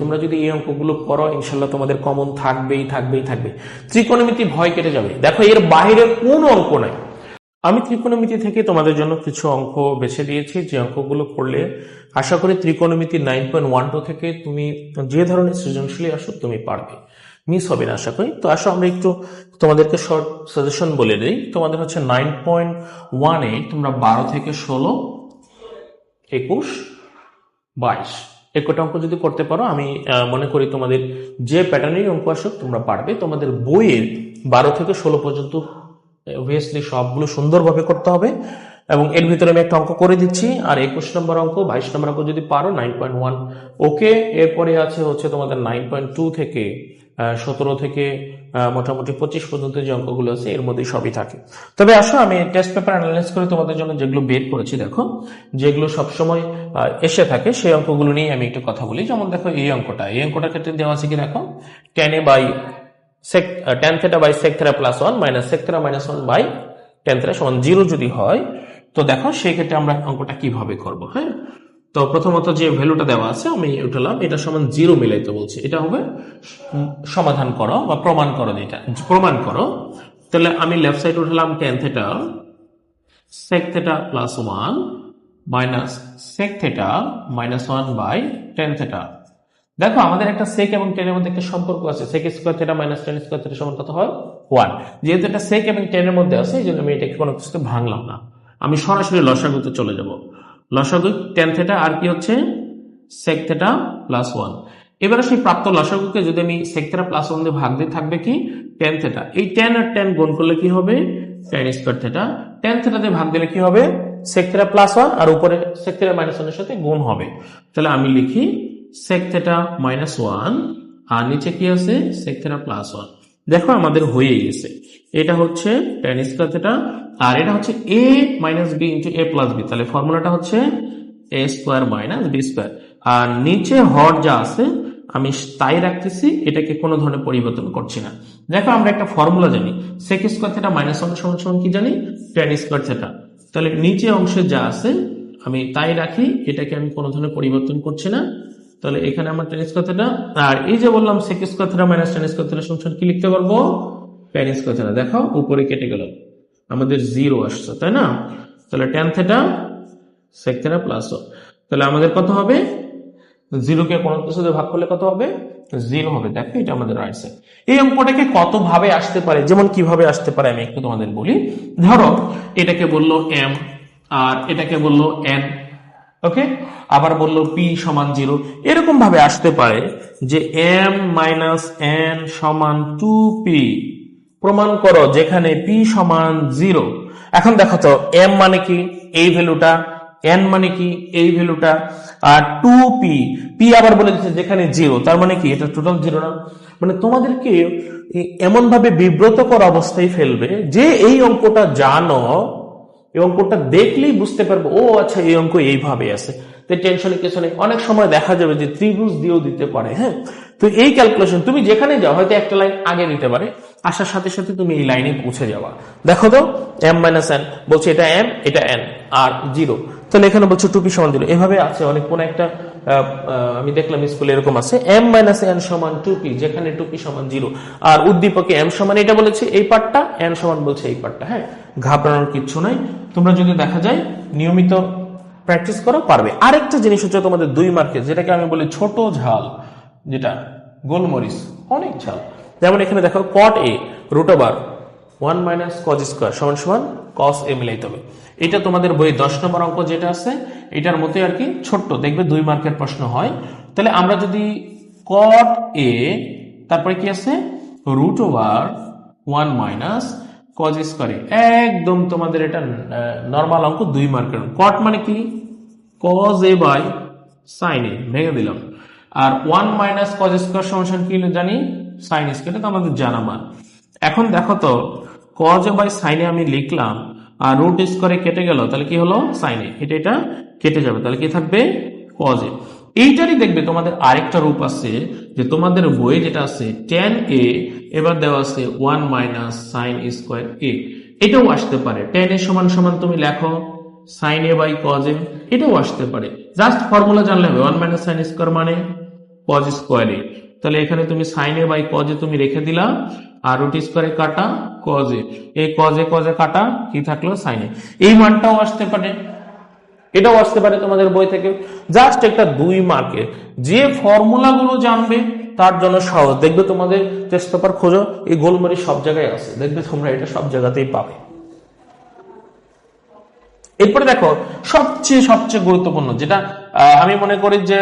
তোমরা যদি এই অঙ্কগুলো করো ইনশাল্লাহ তোমাদের কমন থাকবেই থাকবেই থাকবে। ত্রিকোণমিতি ভয় কেটে যাবে। দেখো এর বাইরে কোনো অঙ্ক নাই। আমি ত্রিকোণমিতি থেকে তোমাদের জন্য কিছু অঙ্ক বেছে দিয়েছি, যে অঙ্কগুলো করলে আশা করি ত্রিকোণমিতি 9.12 থেকে তুমি যে ধরনের সৃজনশীলই আসো তুমি পারবে, মিস হবে না আশা করি। তো আসো আমরা একটু তোমাদেরকে শর্ট সাজেশন বলে দিই। তোমাদের হচ্ছে 9.1-এ তোমরা 12 থেকে 16, 21, 22 একটা অঙ্ক যদি করতে পারো, আমি মনে করি তোমাদের যে প্যাটার্নেই অঙ্ক আসুক তোমরা পারবে। তোমাদের বইয়ের 12 থেকে 16 পর্যন্ত অবভিয়াসলি সবগুলো সুন্দরভাবে করতে হবে, এবং এর ভিতরে আমি একটা অঙ্ক করে দিচ্ছি। আর 21 নম্বর অঙ্ক, 22 নম্বর অঙ্ক যদি পারো 9.1 ওকে। এরপরে আছে হচ্ছে তোমাদের 9.2 থেকে 17 থেকে মোটামুটি 25 পর্যন্ত যে অঙ্কগুলো আছে এর মধ্যে সবই থাকে। তবে আসো আমি টেস্ট পেপার অ্যানালাইজ করে তোমাদের জন্য যেগুলো বের করেছি, দেখো যেগুলো সবসময় এসে থাকে সেই অঙ্কগুলো নিয়ে আমি একটু কথা বলি। যেমন দেখো এই অঙ্কটার ক্ষেত্রে দেওয়া আছে কি, দেখো tan a by tan theta by sec theta plus 1 minus sec theta minus 1 by tan theta সমান 0 যদি হয়, তো দেখো সেই ক্ষেত্রে আমরা অঙ্কটা কিভাবে করব। হ্যাঁ, তো প্রথমত যে ভ্যালুটা দেওয়া আছে আমি উঠালাম, এটা সমান 0 মিলাইতে বলছি। এটা হবে সমাধান করো বা প্রমাণ করো, যেটা প্রমাণ করো। তাহলে আমি লেফট সাইড উঠালাম tan theta sec theta plus 1 minus sec theta minus 1 by tan theta। দেখো আমাদের একটা সেক এবং টেন এর মধ্যে একটা সম্পর্ক আছে, sec square theta minus tan square theta সমান কত হয় 1। যেহেতু এটা সেক এবং টেন এর মধ্যে আছে এই জন্য আমি এটাকে কোনো কিছুতে ভাঙলাম না, আমি সরাসরি লসাগুতে চলে যাব। লসাগু টেন থিটা আর কি হচ্ছে সেক থিটা প্লাস 1। এবারে সেই প্রাপ্ত লসাগুকে যদি আমি সেক থিটা প্লাস 1 দিয়ে ভাগ দিয়ে থাকবে কি টেন থিটা, এই টেন আর টেন গুণ করলে কি হবে ten square theta, tan theta দিয়ে ভাগ দিলে কি হবে সেক থিটা প্লাস 1, আর উপরে সেক থিটা মাইনাস 1 এর সাথে গুণ হবে। তাহলে আমি লিখি sec theta minus 1 আর নিচে কি আছে sec theta plus 1। দেখো আমাদের হয়ে গেছে, এটা হচ্ছে tan square theta আর এটা হচ্ছে a minus b into a plus b। তাহলে ফর্মুলাটা হচ্ছে a square minus b square, আর নিচে হর যা আছে আমি তাই রাখতেছি, এটাকে কোনো ধরনের পরিবর্তন করছি না। দেখো আমরা একটা ফর্মুলা জানি, sec square theta minus 1 সমান সমান কি জানি tan square theta। তাহলে নিচে অংশে যা আছে আমি তাই রাখি, এটাকে আমি কোনো ধরনের পরিবর্তন করছি না। তাহলে এখানে আমার tan স্কয়ার থিটা, আর এই যে বললাম sec square theta minus tan square theta সমান কি লিখতে পারবো tan স্কয়ার থিটা। দেখো উপরে কেটে গেল, আমাদের 0 আসছে তাই না। তাহলে tan theta sec theta plus 1, তাহলে আমাদের কত হবে 0 কে কোন কিছু দিয়ে ভাগ করলে কত হবে 0 হবে। দেখো এটা আমাদের রাইট সাইড। এই অঙ্কটাকে কত ভাবে আসতে পারে, যেমন কিভাবে আসতে পারে আমি একটু তোমাদের বলি। ধরো এটাকে বললো m আর এটাকে বললো n, ওকে, আবার বললো p সমান 0। এরকম ভাবে আসতে পারে যে m মাইনাস n সমান 2p প্রমাণ করো যেখানে p সমান 0। এখন দেখো তো m মানে কি এই ভ্যালুটা, n মানে কি এই ভ্যালুটা, আর 2p p আবার বলে দিচ্ছে যেখানে 0, তার মানে কি এটা টোটাল 0 না। মানে তোমাদেরকে এমন ভাবে বিব্রতকর অবস্থায় ফেলবে যে এই অঙ্কটা জানো, এই অঙ্কটা দেখলেই বুঝতে পারবো ও আচ্ছা এই অঙ্ক এইভাবে আছে, তো টেনশনের কিছু নেই। অনেক সময় দেখা যাবে যে ত্রিভুজ দিয়েও দিতে পারে। হ্যাঁ, তো এই ক্যালকুলেশন তুমি যেখানে যাও হয়তো একটা লাইন আগে দিতে পারে, আসার সাথে সাথে তুমি এই লাইনে পৌঁছে যাওয়া। দেখো তো m মাইনাস n বলছে এটা m এটা n আর 0, তাহলে এখানে বলছে 2p সমান 0। এভাবে আছে অনেক, কোন একটা আমি দেখলাম স্কুলে এরকম আছে m মাইনাস n সমান 2p যেখানে 2p সমান 0, আর উদ্দীপকে m সমান এটা বলেছে এই পার্টটা, n সমান বলছে এই পার্টটা। হ্যাঁ, ঘাবড়ানোর কিচ্ছু নাই, তোমরা যদি দেখা যায় নিয়মিত প্র্যাকটিস করো পারবে। আরেকটা জিনিস হচ্ছে তোমাদের 2 মার্কের, যেটাকে আমি বলি ছোট ঝাল, যেটা গোলমরিচ অনেক ঝাল। যেমন এখানে দেখো cot a root over 1 minus cos square সমান সমান cos a মিলাইতে হবে। এটা তোমাদের বই 10 নম্বর অঙ্ক যেটা আছে এটার মতো আর কি, ছোট্ট দেখবে 2 মার্কের প্রশ্ন হয়। তাহলে আমরা যদি cot a তারপরে কি আছে root over 1 minus cos square, একদম তোমাদের এটা নরমাল অঙ্ক 2 মার্কের। cot মানে কি cos a by sin a, ভেঙে দিলাম। আর 1 মাইনাস cos স্কয়ার সমান কি জানি sin স্কয়ার, এটা তো আমাদের জানা মান। এখন দেখো তো cos a by sin a আমি লিখলাম, আর রুট স্কয়ারে কেটে গেল, তাহলে কি হলো sin a, এটা কেটে যাবে, তাহলে কি থাকবে cos a। এইটারই দেখবে তোমাদের আরেকটা রূপ আছে, যে তোমাদের বইয়ে যেটা আছে tan a এবার দেওয়া আছে 1 মাইনাস sin স্কয়ার a, এটাও আসতে পারে। tan a সমান সমান তুমি লেখো sin a by cos a, এটাও আসতে পারে। জাস্ট ফর্মুলা জানলে হবে 1 মাইনাস sin স্কয়ার মানে কজ স্কোয়ারে, তাহলে এখানে তুমি সাইনে বাই কজে তুমি রেখে দিলা, আর রুট স্কোয়ারে কাটা কজে, এই কজে কজে কাটা কি থাকলো সাইনে। এই মানটাও আসতে পারে, এটাও আসতে পারে তোমাদের বই থেকে। জাস্ট একটা 2 মার্কের, যে ফর্মুলা গুলো জানবে তার জন্য সহজ। দেখবে তোমাদের টেস্ট পেপার খোঁজো, এই গোলমরি সব জায়গায় আছে, দেখবে তোমরা এটা সব জায়গাতেই পাবে। এরপরে দেখো সবচেয়ে গুরুত্বপূর্ণ যেটা আমি মনে করি যে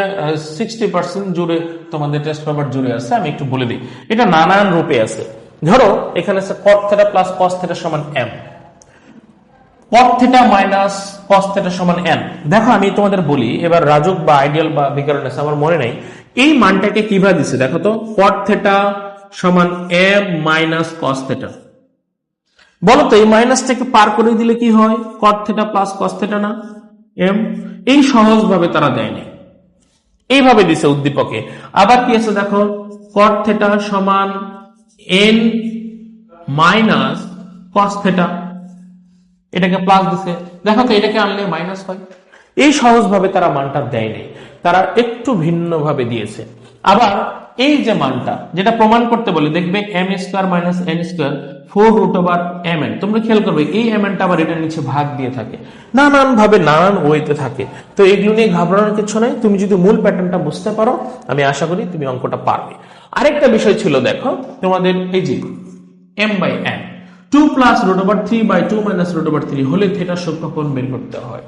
60% জুড়ে তোমাদের টেস্ট পেপার জুড়ে আছে, আমি একটু বলে দিই। এটা নানান রূপে আছে। ধরো এখানে আছে cot θ প্লাস cos θ সমান m, cot θ মাইনাস cos θ সমান n। দেখো আমি তোমাদের বলি, এবার রাজক বা আইডিয়াল বা বিকরণ আমার মনে নাই, এই মানটাকে কিভাবে দিছে দেখো তো। cot θ সমান m মাইনাস cos θ, বলো তো এই মাইনাসটাকে পার করে দিলে কি হয়? cot θ প্লাস cos θ না m। এই সহজ ভাবে তারা দেয়নি, এইভাবে দিছে উদ্দীপকে। আবার কি আছে দেখো, cot θ সমান n মাইনাস cos θ, এটাকে প্লাস দিছে, দেখো তো এটাকে আনলে মাইনাস হয়। এই সহজ ভাবে তারা মানটা দেয়নি, তারা একটু ভিন্ন ভাবে দিয়েছে। আবার এই যে মানটা যেটা প্রমাণ করতে বলে, দেখবে m square minus n square 4 root over mn। তোমরা খেয়াল করবে এই mnটা আবার এটার নিচে ভাগ দিয়ে থাকে, নানান ভাবে নানান ওয়েতে থাকে। তো এগুলো নিয়ে ঘাবড়ানোর কিছু নাই, তুমি যদি মূল প্যাটার্নটা বুঝতে পারো আমি আশা করি তুমি অঙ্কটা পারবে। আরেকটা বিষয় ছিল দেখো তোমাদের, এই যে m by n 2 plus root over 3 by 2 minus root over 3 হলে থিটার সূক্ষ্মকোণ বের করতে হয়।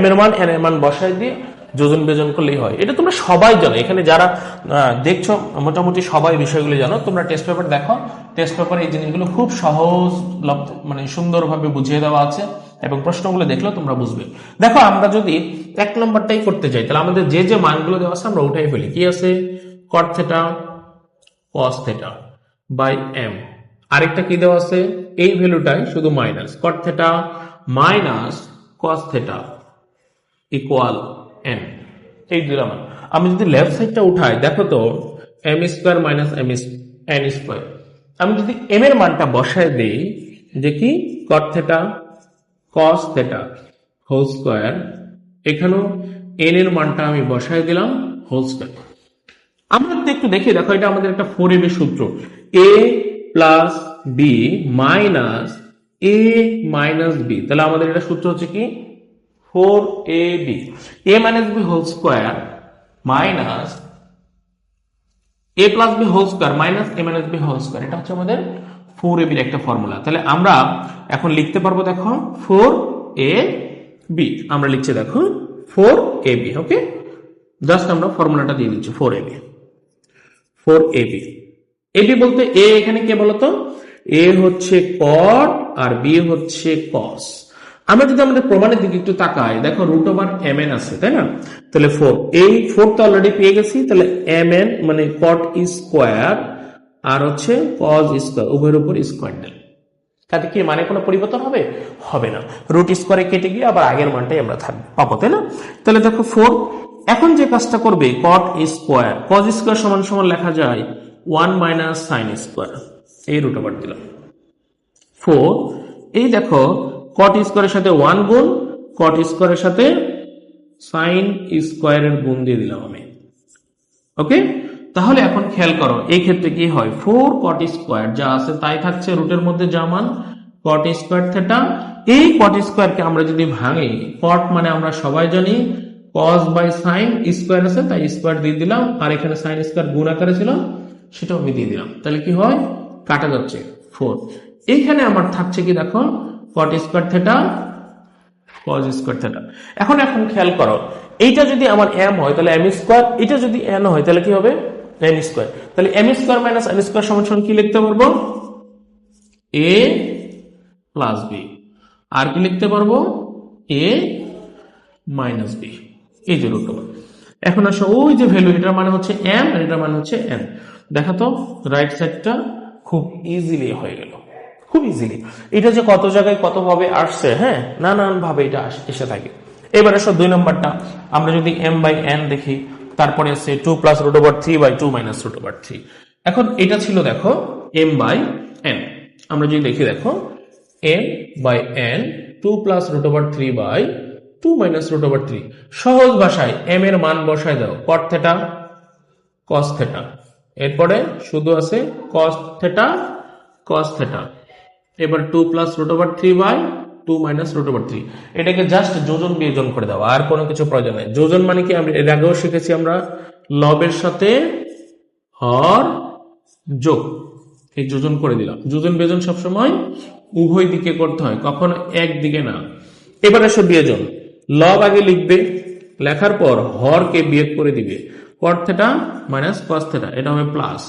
m এর মান n এর মান বসাই দিয়ে যোজন বিয়োজন করলেই হয়। এটা তোমরা সবাই জানো, এখানে যারা দেখছো মোটামুটি সবাই বিষয়গুলো জানো। তোমরা টেস্ট পেপার দেখো, টেস্ট পেপারে এই জিনিসগুলো খুব সহজ মানে সুন্দরভাবে বুঝিয়ে দেওয়া আছে, এবং প্রশ্নগুলো দেখলেও তোমরা বুঝবে। দেখো আমরা যদি 1 নম্বরটাই করতে যাই, তাহলে আমাদের যে যে মানগুলো দেওয়া আছে আমরা উঠাই ফেলি। কি আছে? cot θ cos θ by m। আরেকটা কি দেওয়া আছে? এই ভ্যালুটাই শুধু minus, cot θ minus cos θ equal n। এই দুইটা মান আমি যদি লেফট সাইডটা উঠাই, দেখো তো m square minus n square. আমি যদি m এর মানটা বসায় দেই, যে কি cot θ cos θ হোল স্কয়ার, এখানেও n এর মানটা আমি বসায় দিলাম হোল স্কয়ার। আমরা যদি একটু দেখি, দেখো এটা আমাদের একটা 4ab সূত্র, a plus b minus a minus b। তাহলে আমাদের এটা সূত্র হচ্ছে কি 4ab, a minus b whole square minus a plus b whole square minus a minus b whole square. এটা হচ্ছে আমাদের 4ab এর একটা ফর্মুলা। তাহলে আমরা এখন লিখতে পারবো দেখো 4ab, আমরা লিখছি দেখো 4ab। ওকে, জাস্ট আমরা ফর্মুলাটা দিয়ে দিচ্ছি 4ab। ab বলতে a এখানে কে বলতো? a হচ্ছে cot আর b হচ্ছে cos। আমরা যদি আমাদের প্রমাণের দিকে একটু তাকাই, দেখো রুট ওভার mn আছে, তাই না? তাহলে 4, এই 4 তো অলরেডি পেয়ে গেছি, তাহলে mn মানে cot স্কয়ার আর হচ্ছে cos স্কয়ার, উভয়ের উপর স্কয়ার দিল। তাতে কি মানে কোনো পরিবর্তন হবে? হবে না। রুট স্কয়ারে কেটে গিয়ে আবার আগের মানটাই আমরা পাবো, তাই না? তাহলে দেখো 4, এখন যে কাজটা করবে cot স্কয়ার cos স্কয়ার সমান সমান লেখা যায় 1 মাইনাস sin স্কয়ার, এই রুট ওভার দিলাম 4। এই দেখো cot স্কয়ারের সাথে 1 গুণ, cot স্কয়ারের সাথে sin স্কয়ারের গুণ দিয়ে দিলাম আমি। ওকে, তাহলে এখন খেয়াল করো এই ক্ষেত্রে কি হয়, 4 cot স্কয়ার যা আছে তাই থাকছে, রুটের মধ্যে যা মান cot স্কয়ার θ। এই cot স্কয়ারকে আমরা যদি ভাঙি, cot মানে আমরা সবাই জানি cos বাই sin স্কয়ার আছে, তাই স্কয়ার দিয়ে দিলাম, আর এখানে sin স্কয়ার গুণ আকারে ছিল সেটাও আমি দিয়ে দিলাম। তাহলে কি হয়, কাটা যাচ্ছে 4। এইখানে আমার থাকছে কি দেখো cot স্কয়ার θ cos স্কয়ার θ। এখন খেয়াল করো, এইটা যদি আমার m হয় তাহলে m স্কয়ার, এটা যদি n হয় তাহলে কি হবে n স্কয়ার। তাহলে m square minus n square সমান সমান কি লিখতে পারবো? a plus b। আর কি লিখতে পারবো? a minus b। এই যে রুট ওভার। এখন আসো ওই যে ভ্যালু, এটার মানে হচ্ছে m আর এটার মানে হচ্ছে n। দেখো তো রাইট সাইডটা খুব ইজিলি হয়ে গেল, খুব ইজিলি। এটা যে কত জায়গায় কত ভাবে আসছে, হ্যাঁ, নানান ভাবে এটা এসে থাকে। এবার আসো 2 নম্বরটা, আমরা যদি m বাই n দেখি, তারপরে আছে 2 plus root over 3 by 2 minus root over 3। এখন এটা ছিল দেখো m বাই n, আমরা যদি দেখি দেখো m by n 2 plus root over 3 by 2 minus root over 3। সহজ ভাষায় m এর মান বসায় দাও cot θ কস থেটা, এরপরে শুধু আছে কস থেটা কস থেটা। এবার 2 plus root over 3 by 2 minus root over 3। এটাকে জাস্ট যোজন বিয়োজন করে দাও, আর কোনো কিছু প্রয়োজন নেই। যোজন মানে কি, আমরা এর আগেও শিখেছি, আমরা লবের সাথে হর যোগ, এই যোজন করে দিলাম। যোজন বিয়োজন সবসময় উভয় দিকে করতে হয়, কখনো একদিকে না। এবার আসো বিয়োজন, লব আগে লিখবে, লেখার পর হরকে বিয়োগ করে দিবে, cot theta minus cos theta, এটা হবে প্লাস।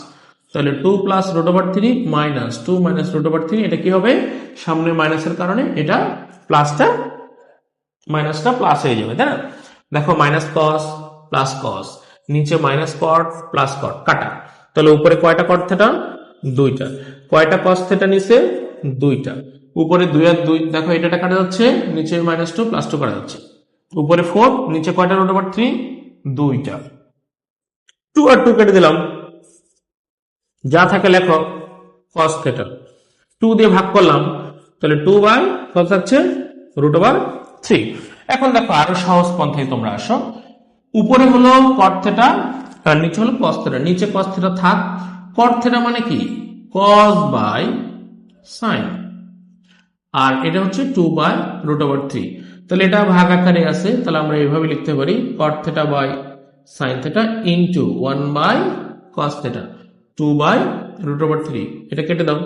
তাহলে 2 plus root over 3 minus 2 minus root over 3, এটা কি হবে, সামনে মাইনাসের কারণে এটা প্লাসটা মাইনাসটা প্লাস হয়ে যাবে, তাই না? দেখো মাইনাস কস প্লাস কস, নিচে মাইনাস কট প্লাস কট, কাটা। তাহলে উপরে কয়টা কট থেটা, 2টা। কয়টা কস থেটা নিচে, 2টা। উপরে 2 আর 2, দেখো এটা কাটা যাচ্ছে, নিচে মাইনাস 2 প্লাস 2 কাটা যাচ্ছে। উপরে 4, নিচে কয়টা রুট ওভার 3, 2টা। 2 আর 2 কেটে দিলাম, যা থাকে লেখো কস থেটা। 2 দিয়ে ভাগ করলাম, তাহলে 2 বাই কত থাকছে, রুট ওভার 3। এখন দেখো আরো সহজ পন্থায় তোমরা আসো, উপরে হলো কট থেটা আর নিচে হলো কস থেটা। নিচে কস থেটা থাক, কট থেটা মানে কি, কস বাই সাইন, আর এটা হচ্ছে 2 বাই রুট ওভার 3। তাহলে এটা ভাগ আকারে আছে, তাহলে আমরা এইভাবে লিখতে পারি cot theta by sine theta into 1 by cos theta 2 by root over 3। এটা কেটে দাও,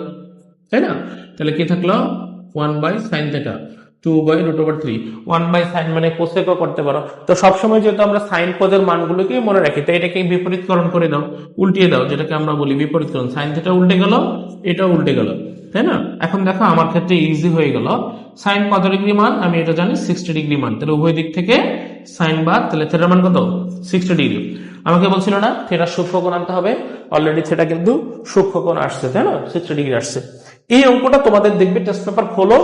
তাই না? তাহলে কি থাকলো, 1 by sine theta 2 by root over 3। 1 by sine মানে কোসেকও করতে পারো। তো সবসময় যেহেতু আমরা সাইন পদের মানগুলোকে মনে রাখি, তাই এটাকে বিপরীতকরণ করে দাও, উল্টিয়ে দাও, যেটাকে আমরা বলি বিপরীতকরণ। সাইন থেটা উল্টে গেল, এটাও উল্টে গেল, তাই না? এখন দেখো আমার ক্ষেত্রে ইজি হয়ে গেল। সাইন কত ডিগ্রি মান, আমি এটা জানি 60 ডিগ্রি মান। তাহলে উভয় দিক থেকে সাইন বাদ, তাহলে থেটার মান কত, 60 ডিগ্রি। আমাকে বলছিল না থেটার সূক্ষ্মকোণ আনতে হবে, অলরেডি থেটা কিন্তু সূক্ষ্মকোণ আসছে, তাই না, 60 ডিগ্রি আসছে। এই অঙ্কটা তোমাদের দেখবে, টেস্ট পেপার খোলো,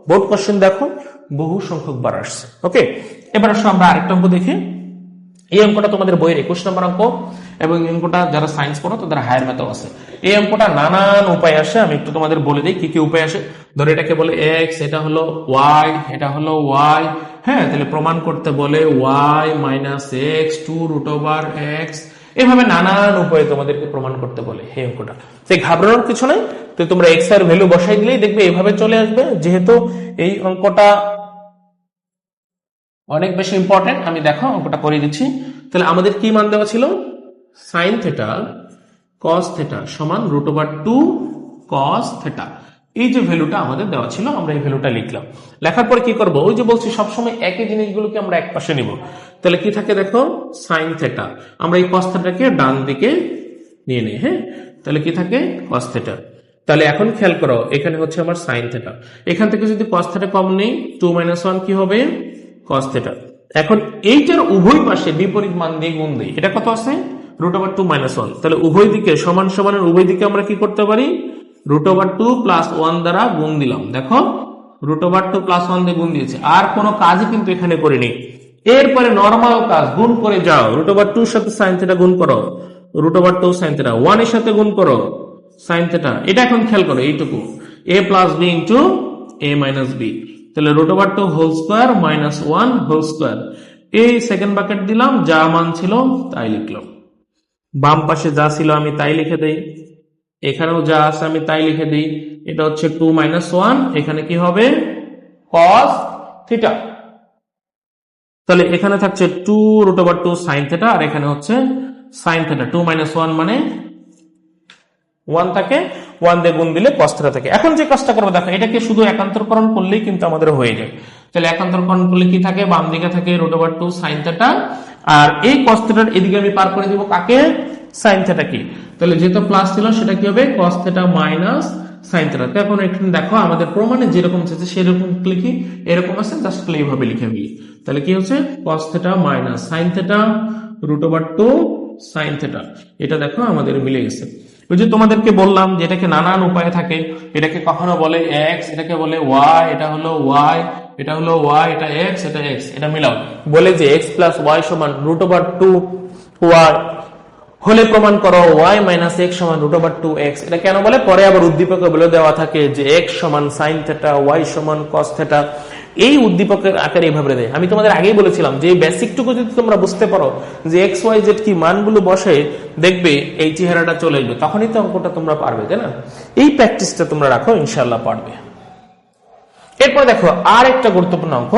বোর্ড কোশ্চেন দেখো, বহু সংখ্যক বার আসছে। ওকে, এবার আসো আমরা আরেকটা অঙ্ক দেখি। এই অঙ্কটা তোমাদের বইয়ের 21 নম্বর অঙ্ক, এবং এই অঙ্কটা যারা সায়েন্স পড়ো তাদের হায়ার ম্যাথও আছে। এই অঙ্কটা নানান উপায় আসে, আমি একটু তোমাদের বলে দিই কি কি উপায় আসে। ধরো এটাকে বলে এক্স, এটা হলো ওয়াই, এটা হলো ওয়াই, হ্যাঁ, তাহলে প্রমাণ করতে বলে Y minus X two root over X. এভাবে নানান উপায়ে তোমাদেরকে প্রমাণ করতে বলে এই অঙ্কটা। সেই ঘাবড়ানোর কিছু নাই, তো তোমরা এক্স এর ভ্যালু বসাই দিলেই দেখবে এইভাবে চলে আসবে। যেহেতু এই অঙ্কটা অনেক বেশি ইম্পর্টেন্ট, আমি দেখো অঙ্কটা করে দিচ্ছি। তাহলে আমাদের কি মান দেওয়া ছিল, সাইন থেটা কস থেটা সমান রুট ওভার 2 কস থেটা। এই যে ভ্যালুটা আমাদের দেওয়া ছিল, আমরা এই ভ্যালুটা লিখলাম। লেখার পরে কি করব, ওই যে বলছি সবসময় একই জিনিসগুলোকে আমরা এক পাশে নিব। তাহলে কি থাকে দেখো, সাইন থেটা, আমরা এই কস থেটাকে ডান দিকে নিয়ে নিই, হ্যাঁ, তাহলে কি থাকে কস থেটা। তাহলে এখন খেয়াল করো, এখানে হচ্ছে আমার সাইন থেটা, এখান থেকে যদি কস থেটা কম নেই, 2 - 1 কি হবে, কস থেটা। এখন এইটার উভয় পাশে বিপরীত মান দিয়ে গুণ দেই, এটা কত আছে, রুট ওভার 2 - 1। তাহলে উভয় দিকে সমান সমানের উভয় দিকে আমরা কি করতে পারি, রুট ওভার 2 প্লাস 1 দ্বারা গুণ দিলাম। দেখো রুট ওভার 2 প্লাস 1 দিয়ে গুণ দিয়েছে, আর কোনো কাজই কিন্তু এখানে করিনি। এরপরে নর্মাল কাজ, গুণ করে যাও, রুট ওভার 2 এর সাথে সাইন থেটা গুণ করো, রুট ওভার 2 সাইন থেটা, 1 এর সাথে গুণ করো সাইন থেটা। এটা এখন খেয়াল করো, এইটুকু a plus B into a minus B. তাহলে root over 2 whole square minus 1 whole square. এই সেকেন্ড ব্র্যাকেট দিলাম, যা মান ছিল তাই লিখলাম। বাম পাশে যা ছিল আমি তাই লিখে দেই, এখানেও যা আছে আমি তাই লিখে দিই। এটা হচ্ছে 2 - 1, এখানে কি হবে cos থিটা। তাহলে এখানে থাকছে 2 রুট ওভার 2 সাইন থেটা, আর এখানে হচ্ছে সাইন থেটা। 2 - 1 মানে 1 থাকে, 1 দিয়ে গুণ দিলে cos থিটা থাকে। এখন যে কাজটা করবো দেখো, এটাকে শুধু একান্তরকরণ করলেই কিন্তু আমাদের হয়ে যায়। তাহলে একান্তরকরণ করলে কি থাকে, বাম দিকে থাকে রুট ওভার 2 সাইন থেটা, আর এই cos থিটার এদিকে আমি পার করে দিব কাকে, সাইন থেটা কি। তাহলে যেহেতু প্লাস ছিল সেটা কি হবে, cos থিটা মাইনাস সাইন থিটা। এখন এখানে দেখো আমাদের প্রমাণে যেরকম আছে সেরকম লিখি, এরকম আছে জাস্ট এইভাবে লিখে ফেলি। তাহলে কি হচ্ছে cos থিটা minus sine theta root over 2 sine theta. এটা দেখো আমাদের মিলে গেছে। ওই যে তোমাদেরকে বললাম যে এটাকে নানান উপায়ে থাকে, এটাকে কখনো বলে এক্স, এটাকে বলে ওয়াই, এটা হলো ওয়াই, এটা হলো ওয়াই, এটা এক্স, এটা এক্স, এটা মিলাও, বলে যে এক্স প্লাস ওয়াই সমান রুট ওভার 2 ওয়াই, হলে প্রমাণ করো ওয়াই মাইনাস এক্স সমান রুট ওভার 2 এক্স। এটা কেন বলে, পরে আবার উদ্দীপকে বলে দেওয়া থাকে যে এক্স সমান সাইন থেটা, ওয়াই সমান কস থেটা। এই উদ্দীপকের আকারে এইভাবে দেয়। আমি তোমাদের আগেই বলেছিলাম যে বেসিকটুকু যদি তোমরা বুঝতে পারো যে এক্স ওয়াই জেড কি মানগুলো বসে, দেখবে এই চেহারাটা চলে আসবে, তখনই তো অঙ্কটা তোমরা পারবে, তাই না? এই প্র্যাকটিসটা তোমরা রাখো, ইনশাল্লাহ পারবে। এরপর দেখো আর একটা গুরুত্বপূর্ণ অঙ্ক,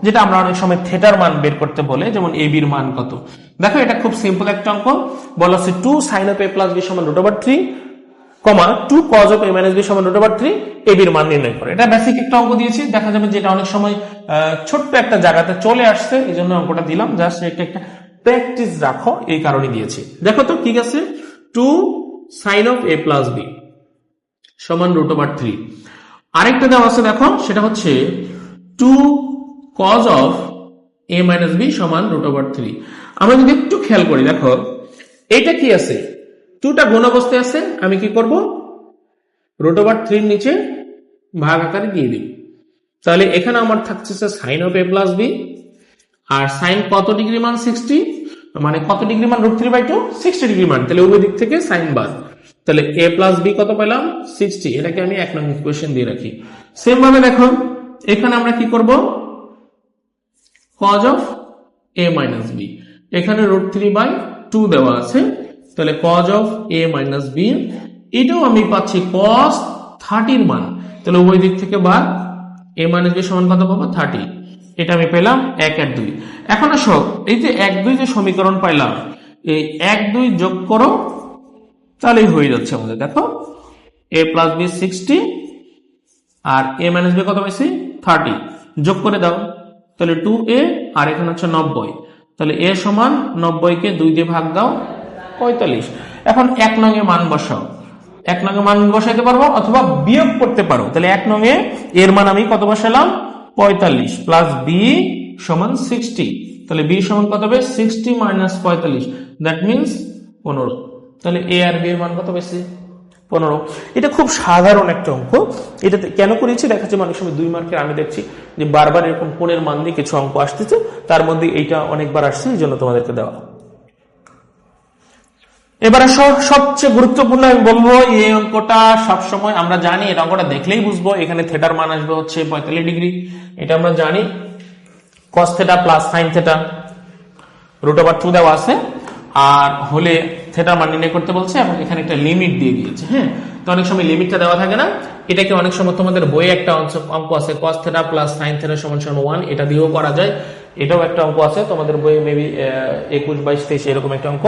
যেটা আমরা অনেক সময় থিটার মান বের করতে বলে, যেমন এ বির মান কত। দেখো এটা খুব সিম্পল একটা অঙ্ক, বলা আছে 2 sin of a plus b সমান √3, 2 cos of a minus b সমান √3, এ বির মান নির্ণয় করে। এটা বেসিক একটা অঙ্ক দিয়েছি, দেখা যাবে যেটা অনেক সময় ছোট্ট একটা জায়গাতে চলে আসছে, এই জন্য অঙ্কটা দিলাম, জাস্ট একটা প্র্যাকটিস রাখো, এই কারণে দিয়েছি। দেখো তো কি আছে, 2 sin of a plus b সমান √3। আরেকটা দেওয়া আছে দেখো, সেটা হচ্ছে 2 cos of a minus b সমান √3। আমরা যদি একটু খেয়াল করি, দেখো এটা কি আছে, 2টা গুণ অবস্থায় আছে, আমি কি করব, √3 নিচে ভাগ আকারে দিয়ে দিই। তাহলে এখানে আমার থাকছে sin of a plus b, আর sin কত ডিগ্রি মান 60, মানে কত ডিগ্রি মান √3/2, 60 ডিগ্রি মান, তাহলে উভয় দিক থেকে sin বাদ, তাহলে a plus b কত পেলাম 60। এটাকে আমি 1 নং ইকুয়েশন দিয়ে রাখি। সেম ভাবে দেখো এখানে আমরা কি করব, cos of a minus b, এখানে √3/2 দেওয়া আছে, তাহলে cos of a minus b, এটাও আমি পাচ্ছি cos 30 এর মান, তাহলে উভয় দিক থেকে বাদ, a minus b সমান কত পাবো 30, এটা আমি পেলাম 1 আর 2। এখন আসো এই যে 1 2 যে সমীকরণ পাইলাম, এই 1 2 যোগ করো, তাহলেই হয়ে যাচ্ছে আমাদের। দেখো a plus b 60 R a minus b কত পাইছি 30, যোগ করে দাও, তাহলে 2a আর এখানে হচ্ছে 90, তাহলে a সমান 90 কে 2 দিয়ে ভাগ দাও 45। এখন 1 নং এ মান বসাও, 1 নং এ মান বসাইতে পারবো অথবা বিয়োগ করতে পারো। তাহলে 1 নং এ এর মান আমি কত বসালাম 45 প্লাস b সমান 60, তাহলে b সমান কত হবে 60 মাইনাস 45, দ্যাট মিন্স 15। তাহলে a আর b এর মান কত বেশি 15। এটা খুব সাধারণ একটা অঙ্ক, এটা কেন করেছি দেখাচ্ছি, অনেক সময় 2 মার্কের আমি দেখছি যে বারবার এরকম কোণের মান দিয়ে কিছু অঙ্ক আসতেছে, তার মধ্যে এইটা অনেকবার আসছে, এই জন্য তোমাদেরকে দেওয়া। এবারে সবচেয়ে গুরুত্বপূর্ণ আমি বলবো, এই অঙ্কটা সবসময় আমরা জানি, এটা অঙ্কটা দেখলেই বুঝবো, এখানে থিটার মান আসবে হচ্ছে 45 ডিগ্রি, এটা আমরা জানি, cos theta plus sin theta √2 দেওয়া আছে, আর হলে থিটার মান নির্ণয় করতে বলছে, এবং এখানে একটা লিমিট দিয়ে দিয়েছে। হ্যাঁ, তো অনেক সময় লিমিটটা দেওয়া থাকে না, এটাকে অনেক সময় তোমাদের বইয়ে একটা অঙ্ক আছে cos theta plus sin theta সমান 1, এটা দিয়েও করা যায়, এটাও একটা অঙ্ক আছে তোমাদের বইয়ে, মেবি 21 22 23 এরকম একটা অঙ্ক।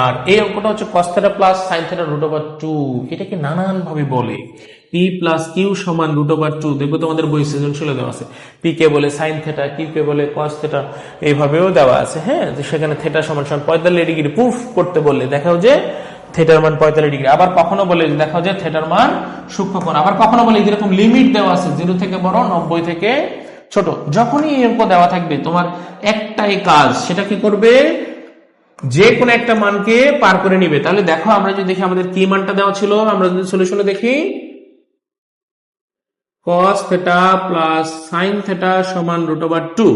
আর এই অঙ্কটা হচ্ছে cos theta plus sin theta √2, এটাকে নানান ভাবে বলে, p প্লাস কিউ সমান √2, দেখো তোমাদের বই সৃজনশীলে দেওয়া আছে, p কে বলে sin থিটা, q কে বলে cos থিটা, এইভাবেও দেওয়া আছে। হ্যাঁ, সেখানে থিটা সমান 45 ডিগ্রি প্রুফ করতে বললে দেখাও যে থিটার মান 45 ডিগ্রি, আবার কখনো বলে দেখাও যে থিটার মান সূক্ষ্মকোণ, আবার কখনো বলে যেরকম লিমিট দেওয়া আছে 0 থেকে বড় 90 থেকে ছোট। যখনই এই অঙ্ক দেওয়া থাকবে তোমার একটাই কাজ, সেটা কি করবে, যে কোনো একটা মানকে পার করে নিবে। তাহলে দেখো আমরা যদি দেখি আমাদের কি মানটা দেওয়া ছিল, আমরা যদি সলিউশনে দেখি cos theta plus sin theta সমান √2,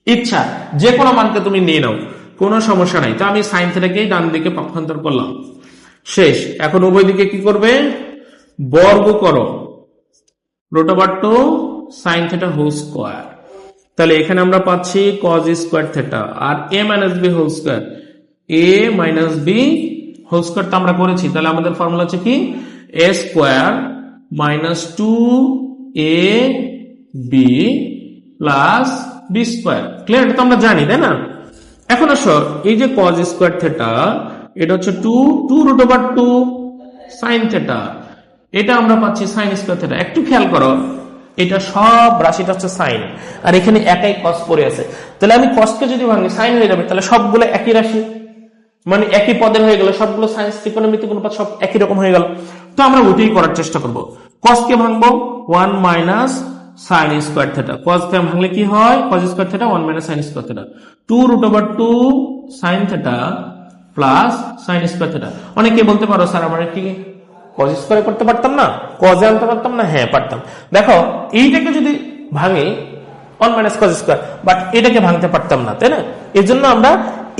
ইচ্ছা যে কোনো মানকে তুমি নিয়ে নাও, কোনো সমস্যা নাই। তো আমি sin থিটাকে ডান দিকে পক্ষান্তর করলাম, শেষ। এখন উভয় দিকে কি করবে, বর্গ করো, √2 sin থিটা হোল স্কয়ার, তাহলে এখানে আমরা পাচ্ছি cos স্কয়ার থিটা আর a minus b whole square, a minus b whole square তো আমরা করেছি, তাহলে আমাদের ফর্মুলা হচ্ছে কি a square minus 2ab plus b square. Clear? এটা তো আমরা জানি, তাই না? এখন আসো এই যে cos স্কয়ার থিটা, এটা হচ্ছে 2 sin থিটা, এটা আমরা পাচ্ছি sin স্কয়ার থিটা। একটু খেয়াল করো, এটা সব রাশিটা হচ্ছে সাইন, আর এখানে একাই কস পড়ে আছে, তাহলে আমি কসকে যদি ভাঙি সাইন হয়ে যাবে, তাহলে সবগুলো একই রাশি, মানে একই পদের হয়ে গেল, সবগুলো সাইন্স ত্রিকোণমিতিক অনুপাত সব একই রকম হয়ে গেল। তো আমরা ওইটাই করার চেষ্টা করব, কসকে ভাঙবো 1 মাইনাস সাইন স্কয়ার থিটা, কসকে ভাঙলে কি হয় cos square theta 1 minus sine square theta, 2 sin theta plus sine square theta. অনেকে বলতে পারো স্যার আমরা কি cos স্কয়ার করতে পারতাম না, cos আনতে পারতাম না? হ্যাঁ পারতাম। দেখো এইটাকে যদি ভাঙি 1 মাইনাস cos স্কয়ার, বাট এটাকে ভাঙতে পারতাম না, তাই না? এর জন্য আমরা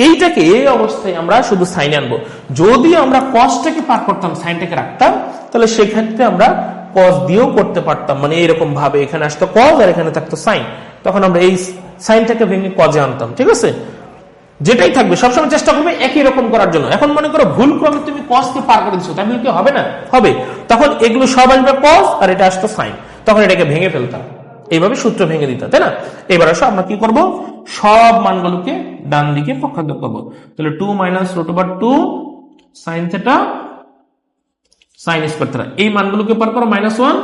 এইটাকে এই অবস্থায় আমরা শুধু সাইন আনবো। যদি আমরা cosটাকে পার করতাম, সাইনটাকে রাখতাম, তাহলে সেক্ষেত্রে আমরা কজ দিয়েও করতে পারতাম, মানে এরকম ভাবে এখানে আসতো কজ আর এখানে থাকতো সাইন, তখন আমরা এই সাইনটাকে ভেঙে কজে আনতাম। ঠিক আছে, যেটাই থাকবে সবসময় চেষ্টা করবে একই রকম করার জন্য। এখন মনে করো ভুল ক্রমে তুমি কজকে পার করে দিচ্ছ, তাহলে কি হবে না? হবে। তখন এগুলো সব আসবে কজ আর এটা আসতো সাইন, তখন এটাকে ভেঙে ফেলতাম, এইভাবে সূত্র ভেঙে দিতাম, তাই না? এবার আসো আমরা কি করব, সব মানগুলোকে ডান দিকে পক্ষান্তর করবো। তাহলে 2 minus root over 2 sine theta sine square theta, এই মানগুলোকে পার করো -1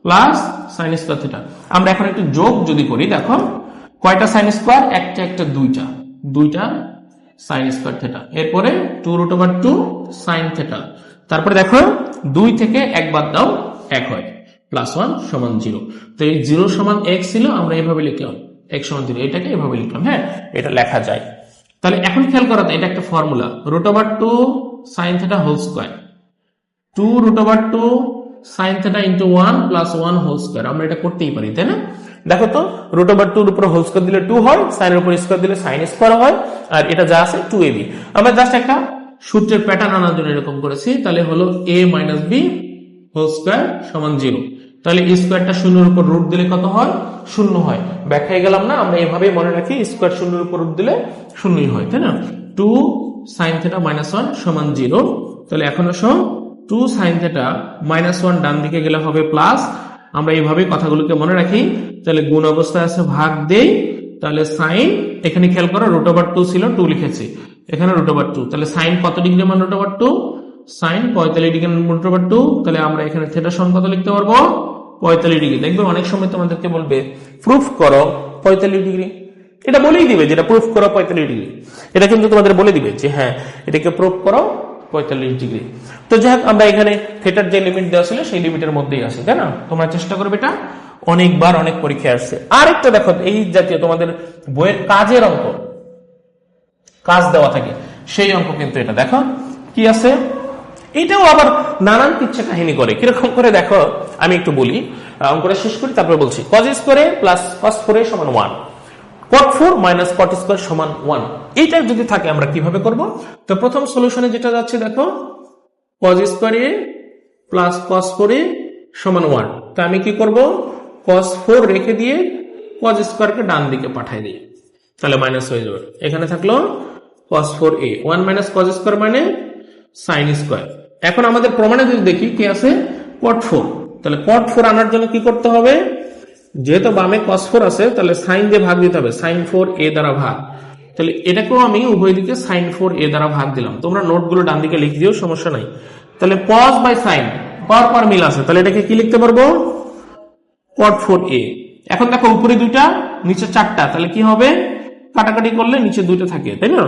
প্লাস সাইন স্কয়ার থেটা। আমরা এখন একটু যোগ যদি করি, দেখো কয়টা সাইন স্কয়ার, একটা দুইটা সাইন স্কয়ার থেটা, এরপরে 2 রুট ওভার 2 সাইন থেটা, তারপরে দেখো 2 থেকে 1 বাদ দাও 1 হয়, +1 সমান 0। তো এই 0 সমান x ছিল, আমরা এভাবে লিখলাম x সমান 0, এটাকে এভাবে লিখলাম। হ্যাঁ, এটা লেখা যায়। তাহলে এখন খেয়াল করো, এটা একটা formula, root over 2 sine theta whole square, 2 root over 2 sine theta into 1 plus 1 whole square, আমরা এটা করতেই পারি, তাই না? দেখো তো, রুট ওভার 2 এর উপর হোল স্কয়ার দিলে 2 হয়, সাইনের উপর স্কয়ার দিলে সাইন স্কয়ার হয়, আর এটা যা আছে 2ab। আমরা জাস্ট একটা সূত্রের প্যাটার্ন আনার জন্য এরকম করেছি। তাহলে হলো a minus b whole square সমান 0। তাহলে স্কয়ারটা শূন্যের উপর রুট দিলে কত হয়? 0 হয়। ব্যাখ্যায় গেলাম না, আমরা এভাবেই মনে রাখি, স্কয়ার শূন্যের উপর রুট দিলে 0ই হয়, তাই না? 2 সাইন থেটা -1 সমান 0। তাহলে এখন আসো 2 সাইন থেটা -1 ডান দিকে গেলে হবে প্লাস, আমরা এইভাবে কথাগুলোকে মনে রাখি। তাহলে গুণ অবস্থায় আছে, ভাগ দেই, তাহলে সাইন, এখানে খেয়াল করো রুট ওভার 2 ছিল, 2 লিখেছি, এখানে রুট ওভার 2, তাহলে সাইন কত ডিগ্রি মান রুট ওভার 2? সাইন 45 ডিগ্রি মান রুট ওভার 2। তাহলে আমরা এখানে থেটা সমান কত লিখতে পারবো? 45 ডিগ্রি। দেখবে অনেক সময় তোমাদেরকে বলবে প্রুফ করো 45 ডিগ্রি, এটা বলেই দিবে যেটা প্রুফ করো 45 ডিগ্রি, এটা কিন্তু তোমাদের বলে দিবে যে হ্যাঁ এটাকে প্রুফ করো 45 ডিগ্রি। তো যাই হোক, আমরা এখানে থেটার যে লিমিট দেওয়া ছিল সেই লিমিটের মধ্যেই আছে, তাই না? তোমরা চেষ্টা করবে, এটা অনেকবার অনেক পরীক্ষায় আসছে। আরেকটা দেখো, এই জাতীয় তোমাদের বইয়ের কাজের অঙ্ক, কাজ দেওয়া থাকে, সেই অঙ্ক কিন্তু এটা দেখো কি আছে। এটাও আবার নানান কিচ্ছা কাহিনী করে, কিরকম করে দেখো আমি একটু বলি, অঙ্কটা শেষ করি তারপরে বলছি। কজ স্কয়ারে প্লাস কস 4 সমান 1, cot 4 মাইনাস cot স্কয়ার সমান 1, এইটা যদি থাকে আমরা কিভাবে করব? তো প্রথম সলিউশনে যেটা যাচ্ছে দেখো, cos স্কয়ারে প্লাস cos 4 সমান 1, তো আমি কি করব, cos 4 রেখে দিয়ে cos স্কয়ারকে ডান দিকে পাঠিয়ে দিই, তাহলে মাইনাস হয়ে যাবে। এখানে থাকলো cos 4a, 1 minus cos square মানে sin স্কয়ার। এখন আমাদের প্রমাণে যদি দেখি কি আছে, cot 4, তাহলে cot 4 আনার জন্য কি করতে হবে, যেহেতু বামে cos 4 আছে, তাহলে sin দিয়ে ভাগ দিতে হবে, sin 4a দ্বারা ভাগ। তাহলে এটাকেও আমি উভয় দিকে sin 4a দ্বারা ভাগ দিলাম। তোমরা নোটগুলো ডান দিকে লিখে দিও, সমস্যা নাই। তাহলে cos বাই sin পর মিল আছে, তাহলে এটাকে কি লিখতে পারবো, cot 4a। এখন দেখো উপরে 2টা নিচে 4টা, তাহলে কি হবে, কাটাকাটি করলে নিচে 2টা থাকে, তাই না?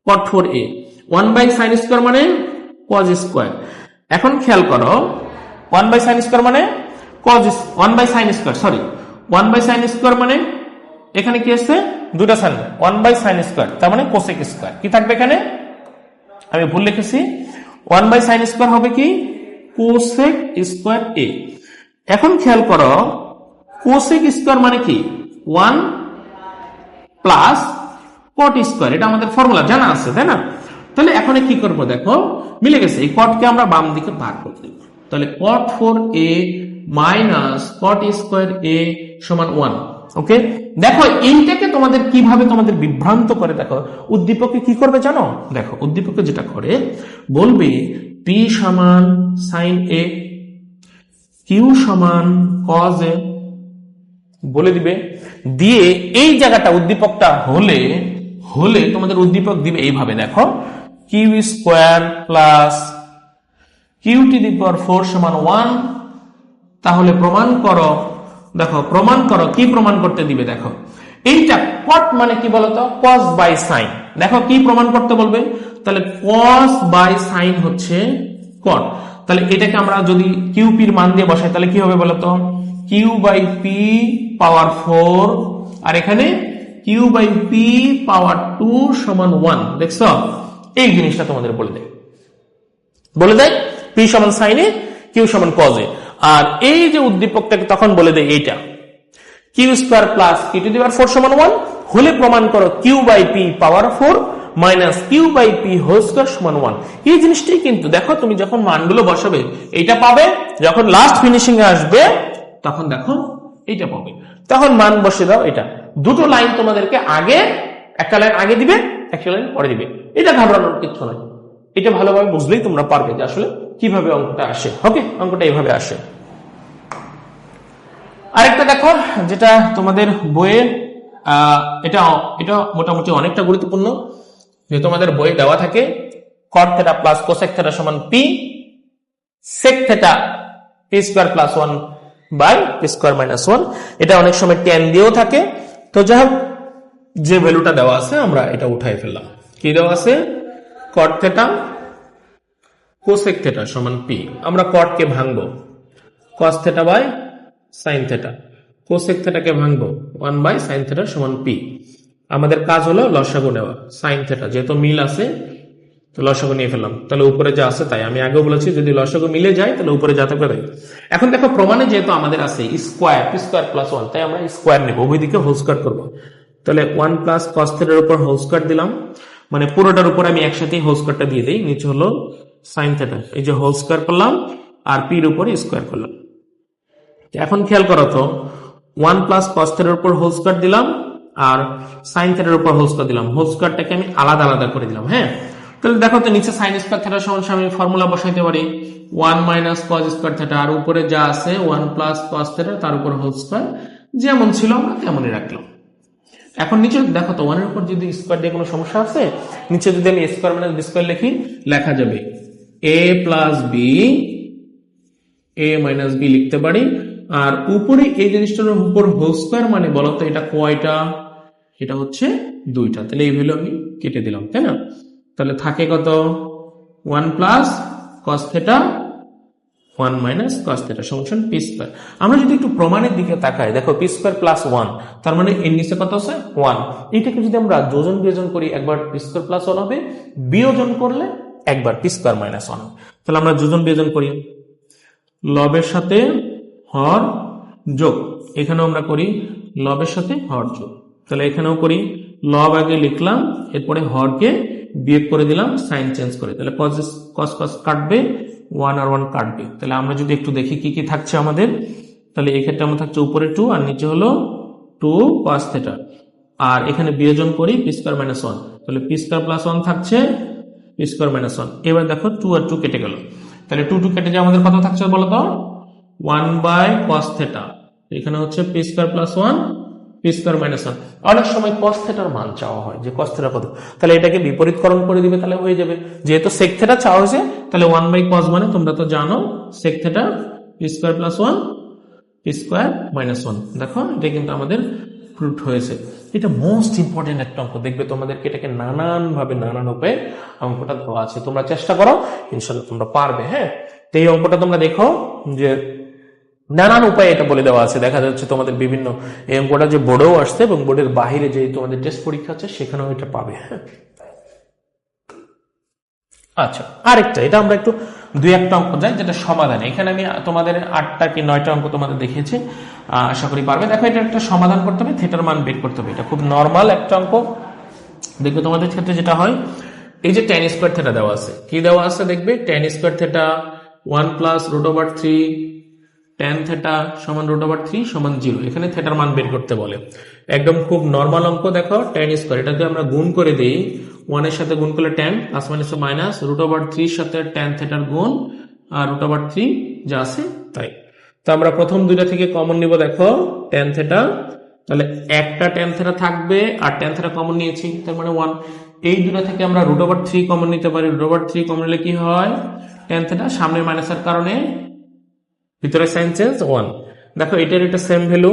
cot 4a 1 by sin square মানে cos স্কয়ার। এখন খেয়াল করো, 1 বাই sin স্কয়ার মানে cos, 1 by sin square, sorry 1 by sin square মানে এখানে কি আছে, 2টা সাইন, 1 বাই sin স্কয়ার তার মানে cosec স্কয়ার। কি থাকবে এখানে, আমি ভুল লিখেছি, 1 বাই sin স্কয়ার হবে কি, cosec স্কয়ার a। এখন খেয়াল করো, cosec স্কয়ার মানে কি, 1 প্লাস cot স্কয়ার, এটা আমাদের ফর্মুলা জানা আছে, তাই না? তাহলে এখন কি করব, দেখো মিলে গেছে, এই cot কে আমরা বাম দিকে ভাগ করে দেব, তাহলে cot 4a minus cot square a সমান 1। ওকে, দেখো এইটাকে তোমাদের কিভাবে তোমাদের বিভ্রান্ত করে, দেখো উদ্দীপকে কি করবে জানো, দেখো উদ্দীপকে যেটা করে বলবে p সমান sin a, q সমান cos a বলে দিবে, দিয়ে এই জায়গাটা উদ্দীপকটা হলে তোমাদের উদ্দীপক দিবে এইভাবে, দেখো Q square plus Q to the power 4 সমান 1। তাহলে প্রমাণ করো, দেখো প্রমাণ করো, কি প্রমাণ করতে দিবে, দেখো এইটা cot মানে কি বলতো, cos বাই sin। দেখো কি প্রমাণ করতে বলবে, তাহলে cos বাই sin হচ্ছে cot। তাহলে এটাকে আমরা যদি কিউ পির মান দিয়ে বসাই, তাহলে কি হবে বলতো, কিউ বাই পি পাওয়ার 4, আর এখানে কিউ বাই পি পাওয়ার 2 সমান 1। দেখছো, এই জিনিসটা তোমাদের বলে দেয় পি সমান সাইন এ, কিউ সমান কজ এ। আর এই যে উদ্দীপকটাকে তখন বলে দেয় এইটা, Q square plus Q to the power 4 সমান 1 হলে প্রমাণ করো Q by P power 4 minus Q by P whole square সমান 1। এই জিনিসটাই কিন্তু দেখো, তুমি যখন মানগুলো বসাবে এইটা পাবে, যখন লাস্ট ফিনিশিং এ আসবে তখন দেখো এইটা পাবে, তখন মান বসে দাও। এটা দুটো লাইন তোমাদেরকে আগে, একটা লাইন আগে দিবে, একটা লাইন পরে দিবে। এটা ঘাবড়ানোর কিছু নয়, এটা ভালোভাবে বুঝলেই তোমরা পারবে যে আসলে কিভাবে অঙ্কটা আসে। ওকে, অঙ্কটা এইভাবে আসে। আরেকটা দেখো, যেটা তোমাদের বইয়ে এটা মোটামুটি অনেকটা গুরুত্বপূর্ণ, যে তোমাদের বইয়ে দেওয়া থাকে cot θ প্লাস কোসেক θ সমান p, sec θ p square plus 1 by p square minus 1। এটা অনেক সময় tan দিয়েও থাকে। তো যাই হোক, যে ভ্যালুটা দেওয়া আছে আমরা এটা উঠাই ফেললাম। কি দেওয়া আছে? cot θ কোসেক θ সমান p। আমরা cot কে ভাঙবো cos θ বাই sin θ, কোসেক θ কে ভাঙবো 1 বাই sin θ সমান p। আমাদের কাজ হলো লসাগু নেওয়া। sin θ যেহেতু মিল আছে তো লসাগু নিয়ে ফেললাম, তাহলে উপরে যা আছে তাই। আমি আগেও বলেছি যদি লসাগু মিলে যায় তাহলে উপরে যা থাকবে তাই। এখন দেখো প্রমাণে যেহেতু আমাদের আছে স্কয়ার p স্কয়ার প্লাস 1, তাই আমরা স্কয়ার নেব, উভয় দিকে হোল স্কয়ার করবো। তাহলে 1 প্লাস cos θ এর উপর হোল স্কয়ার দিলাম, মানে পুরোটার উপর আমি একসাথে হোল স্কয়ারটা দিয়ে দিই। নিচে হলো sin θ, এই যে হোল স্কয়ার করলাম আর p এর উপর স্কয়ার করলাম। এখন খেয়াল করো তো, 1 প্লাস cos θ এর উপর হোল স্কয়ার দিলাম আর sin θ এর উপর হোল স্কয়ার দিলাম। হোল স্কয়ারটাকে আমি আলাদা আলাদা করে দিলাম। হ্যাঁ, তাহলে দেখো তো নিচে sin স্কয়ার θ সমান আমি ফর্মুলা বসাইতে পারি 1 মাইনাস cos স্কয়ার θ, আর উপরে যা আছে 1 প্লাস cos θ তার উপর হোল স্কয়ার, যেমন ছিল আমরা তেমনই রাখলাম। এখন নিচে দেখো তো 1 এর উপর যদি স্কয়ার দিয়ে কোনো সমস্যা আছে, নিচে যদি আমি স্কয়ার মাইনাস বি স্কয়ার লিখি, লেখা যাবে a plus B, a minus B লিখতে পারি। আর উপরে এই জিনিসটার উপর হোল স্কয়ার, মানে বলতো এটা কয়টা? এটা হচ্ছে 2টা। তাহলে এই ভ্যালু আমি কেটে দিলাম, তাই না? তাহলে থাকে কত? 1 প্লাস cos θ 1 মাইনাস cos θ সমান p স্কয়ার। আমরা যদি একটু প্রমাণের দিকে তাকাই, দেখো p স্কয়ার প্লাস 1, তার মানে এর নিচে কত আছে? 1। এটাকে যদি আমরা যোজন বিয়োজন করি, একবার p স্কয়ার প্লাস 1 হবে, বিয়োজন করলে একবার p স্কয়ার মাইনাস 1। তাহলে আমরা যোজন বিয়োজন করি, লবের সাথে হর যোগ, এখানেও আমরা করি লবের সাথে হর যোগ। তাহলে এখানেও করি, লব আগে লিখলাম, এরপরে হরকে বিয়োগ করে দিলাম সাইন চেঞ্জ করে। তাহলে cos cos কাটবে, 1 আর 1 কাটবে। তাহলে আমরা যদি একটু দেখি কি কি থাকছে আমাদের, তাহলে এই ক্ষেত্রে আমার থাকছে উপরে 2 আর নিচে হলো 2 cos θ। আর এখানে বিয়োজন করি p স্কয়ার মাইনাস 1, তাহলে p স্কয়ার প্লাস 1 থাকছে p স্কয়ার মাইনাস 1। এবার দেখো 2 আর 2 কেটে গেল, তাহলে 2 2 কেটে যায়, আমাদের কত থাকছে বলো তো? 1 বাই cos θ। এখানে হচ্ছে p square plus 1 p square minus 1। অনেক সময় cos θ এর মান চাওয়া হয় যে cos θ কত, তাহলে এটাকে বিপরীতকরণ করে দিবে, তাহলে হয়ে যাবে। যেহেতু sec θ চাওয়া হয়েছে, তাহলে 1 বাই cos, মানে তোমরা তো জানো sec θ p square plus 1 p square minus 1। দেখো এটা কিন্তু আমাদের প্রুফ হয়েছে। এটা মোস্ট ইম্পর্টেন্ট একটা অঙ্ক, দেখবে তোমাদেরকে এটাকে নানান ভাবে নানান উপায়ে অঙ্কটা দেওয়া আছে। তোমরা চেষ্টা করো, ইনশাআল্লাহ তোমরা পারবে। হ্যাঁ, তো এই অঙ্কটা তোমরা দেখো যে নানান উপায়ে এটা বলে দেওয়া আছে। দেখা যাচ্ছে তোমাদের বিভিন্ন এই অঙ্কটা যে বোর্ডেও আসছে এবং বোর্ডের বাইরে যে তোমাদের টেস্ট পরীক্ষা আছে সেখানেও এটা পাবে। হ্যাঁ, আচ্ছা, আরেকটা, এটা আমরা একটু 2-1টা অঙ্ক যাই যেটা সমাধান। এখানে আমি তোমাদের 8টা কি 9টা অঙ্ক তোমাদের দেখিয়েছি, আশা করি পারবে। দেখো এটা একটা সমাধান করতে হবে, থিটার মান বের করতে হবে। এটা খুব নরমাল একটা অঙ্ক। দেখবে তোমাদের ক্ষেত্রে যেটা হয়, এই যে tan স্কয়ার থিটা দেওয়া আছে, কি দেওয়া আছে দেখবে, tan square theta 1 plus √3 tan θ সমান √3 সমান 0। এখানে থিটার মান বের করতে বলে, একদম খুব নরমাল অঙ্ক। দেখো tan স্কয়ার, এটাকে আমরা গুণ করে দেই, 1 এর সাথে গুণ করলে tan, প্লাস মাইনাস মাইনাস, √3 এর সাথে tan θ এর গুণ আর √3 যা আছে তাই। তো আমরা প্রথম দুইটা থেকে কমন নিব, দেখো tan θ, তাহলে একটা tan θ থাকবে আর tan θ কমন নিয়েছি, তার মানে 1। এই দুটো থেকে আমরা √3 কমন নিতে পারি, √3 কমন নিলে কি হয়, tan θ সামনে মাইনাসের কারণে ভিতরে সাইন চেঞ্জ 1। দেখো এটার এটা সেম ভ্যালু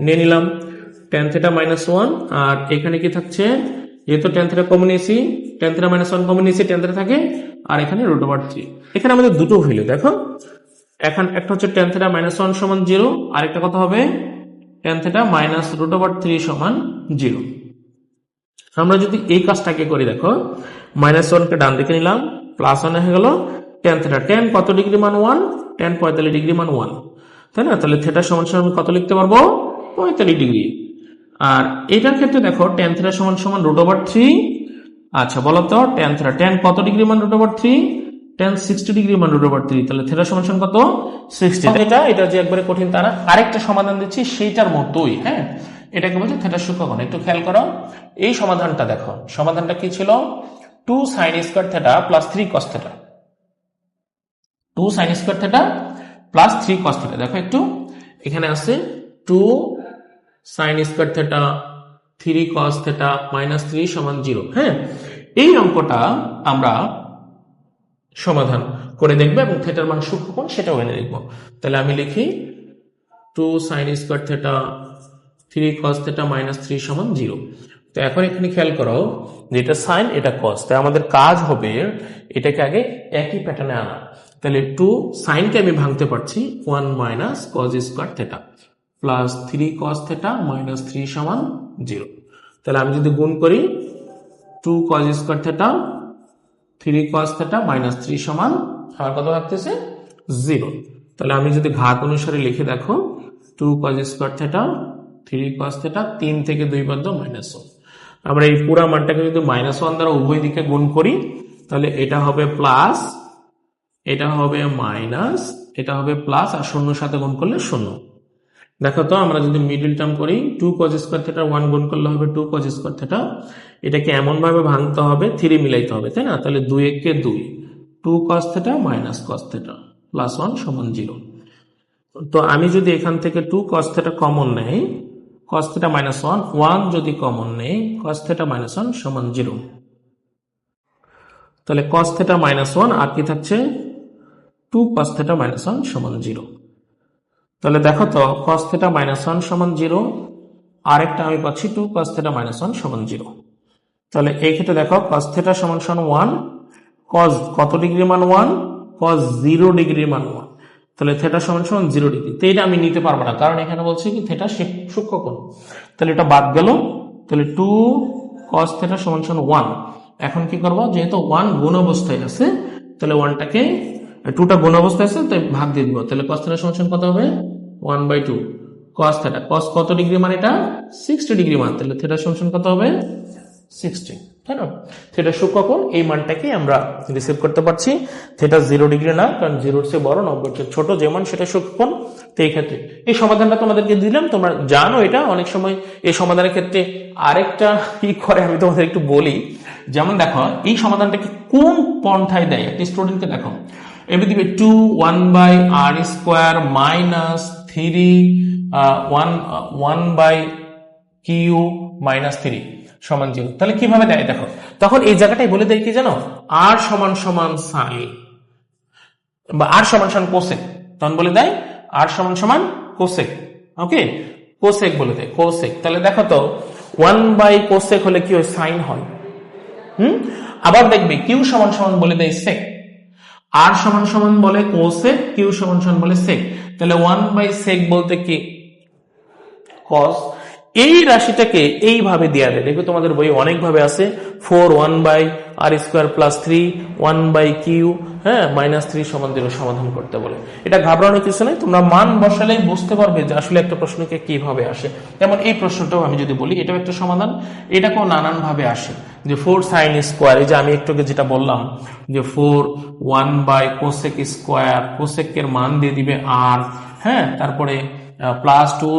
নিয়ে নিলাম, tan θ মাইনাস 1। আর এখানে কি থাকছে, যেহেতু tan θ কমন নিয়েছি, tan θ মাইনাস 1 কমন নিয়েছি, tan θ থাকে, আর এখানে √3। এখানে আমাদের দুটো ভ্যালু দেখো, এখন একটা হচ্ছে tan θ মাইনাস 1 সমান 0, আর একটা কত হবে tan θ মাইনাস √3 সমান 0। আমরা যদি এই কাজটাকে করি, দেখো মাইনাস 1 কে ডান দিকে নিলাম, প্লাস 1 হয়ে গেল tan θ। tan কত ডিগ্রি মান 1, tan 45 ডিগ্রি মান 1, তাই না? তাহলে থিটা সমান সমান কত লিখতে পারবো, 45 ডিগ্রি। আর এটার ক্ষেত্রে দেখো tan θ সমান সমান √3 আচ্ছা বলো তো টেন থিটা, টেন কত ডিগ্রি মান root over three? Tan 60 degree মান রুট ওভার থ্রি, তাহলে থিটা সমান সমান কত? 60। এটা যে একবারে কঠিন তারা, আরেকটা সমাধান দিচ্ছি সেইটার মতোই, হ্যাঁ এটাকে বলছে থিটার সূক্ষ্মকোণ। একটু খেয়াল করো এই সমাধানটা দেখো, সমাধানটা কি ছিল? 2 sin square theta plus 3 cos theta, 2 sin square theta plus 3 cos theta. দেখো একটু এখানে আছে 2 sin স্কয়ার থিটা 3 cos থিটা মাইনাস 3 সমান 0। হ্যাঁ এই অঙ্কটা আমরা সমাধান করে দেখবো এবং থিটার মান সূক্ষ্মকোণ সেটাও এনে দেখবো। তাহলে আমি লিখি 2 sin স্কয়ার থিটা 3 cos থিটা মাইনাস 3 সমান 0। তো এখন এখানে খেয়াল করো যে এটা সাইন এটা কস, তাই আমাদের কাজ হবে এটাকে আগে একই প্যাটার্নে আনা। তাহলে 2 সাইনকে আমি ভাঙতে পারছি 1 minus cos square theta plus 3 cos থিটা মাইনাস 3 সমান 0। তাহলে আমি যদি গুণ করি 2 cos স্কয়ার থিটা 3 cos থিটা মাইনাস 3 সমান আমার কত থাকতেছে 0। তাহলে আমি যদি ঘাত অনুসারে লিখে দেখো 2 cos square theta 3 cos theta 3 থেকে 2 বাদ দাও মাইনাস 1। আমরা এই পুরো মানটাকে যদি মাইনাস 1 দ্বারা উভয় দিকে গুণ করি তাহলে এটা হবে প্লাস, এটা হবে মাইনাস, এটা হবে প্লাস, আর শূন্যর সাথে গুণ করলে শূন্য। দেখো তো আমরা যদি মিডল টার্ম করি 2 cos স্কয়ার থিটা 1 গুণ করলে হবে 2 cos স্কয়ার থিটা, এটাকে এমন ভাবে ভাঙতে হবে 3 মিলাইতে হবে, তাই না? তাহলে 2 একে 2, 2 cos থিটা মাইনাস cos থিটা প্লাস 1 সমান 0। তো আমি যদি এখান থেকে 2 cos থিটা কমন নেই, cos থিটা মাইনাস 1, 1 যদি কমন নেই cos থিটা মাইনাস 1 সমান 0। তাহলে cos থিটা মাইনাস 1 আর কি থাকছে 2 cos থিটা মাইনাস 1 সমান 0। তাহলে দেখো তো cos থিটা মাইনাস 1 সমান 0, আরেকটা আমি পাচ্ছি 2 cos থিটা মাইনাস 1 সমান 0। তাহলে এই ক্ষেত্রে দেখো cos থিটা সমান সমান 1, cos কত ডিগ্রি মান 1? cos 0 ডিগ্রি মান 1, তাহলে থিটা সমান সমান 0 ডিগ্রি। তো এটা আমি নিতে পারবো না কারণ এখানে বলছে কি থিটা সূক্ষ্মকোণ, তাহলে এটা বাদ গেল। তাহলে 2 cos থিটা সমান সমান 1। এখন কি করবো, যেহেতু 1 গুণ অবস্থায় আছে তাহলে 1টাকে 2টা গুণ অবস্থায় আছে তাই ভাগ দিয়ে দিব। তাহলে cos থিটা সমান সমান কত হবে 1/2 cos থিটা। cos কত ডিগ্রি মান? এটা 60 ডিগ্রি মান, তাহলে থিটা সমান সমান কত হবে 60, তাই না? থিটা সূক্ষ্মকোণ এই মানটাকে আমরা রিসিভ করতে পারছি। থিটা 0 ডিগ্রি না, কারণ 0-র চেয়ে বড়, 90-র চেয়ে ছোট যে মান সেটা সূক্ষ্মকোণ। তো এই ক্ষেত্রে এই সমাধানটা তোমাদেরকে দিলাম, তোমরা জানো এটা। অনেক সময় এই সমাধানের ক্ষেত্রে আরেকটা কি করে আমি তোমাদের একটু বলি। যেমন দেখো এই সমাধানটাকে কোন পন্থায় দেয় একটি স্টুডেন্টকে দেখো, এবার দিবে 2 1/r square minus 3 1/q minus 3 সমান 0। তাহলে কিভাবে দেয় দেখো, তখন এই জায়গাটাই বলে দেয় কি জানো, r সমান সমান সাইন বা r সমান সমান কোসেক, তখন বলে দেয় r সমান সমান কোসেক। ওকে, কোসেক বলে দেয়, কোসেক। তাহলে দেখো তো 1/কোসেক হলে কি হয়, সাইন হয়। আবার দেখবে কিউ সমান সমান বলে দেয় সেক, r সমান সমান বলে কোসেক, কিউ সমান সমান বলে সেক। তাহলে 1/সেক বলতে কি কস। এই রাশিটাকে এইভাবে দেয়া যায়, দেখবে তোমাদের বই অনেক ভাবে আছে, 4 1/r স্কোয়ার প্লাস 3 1/q হ্যাঁ মাইনাস 3 সমান 0 সমাধান করতে বলে। এটা ঘাবড়ানোর কিছু নেই, তোমরা মান বসালেই বুঝতে পারবে যে আসলে একটা প্রশ্নকে কিভাবে আসে। যেমন এই প্রশ্নটাও আমি যদি বলি, এটাও একটা সমাধান, এটাকেও নানান ভাবে আসে। যে 4 সাইন স্কোয়ার, এই যে আমি একটু যেটা বললাম যে 4 1/কোসেক স্কোয়ার, কোসেকের মান দিয়ে দিবে r, হ্যাঁ তারপরে প্লাস 2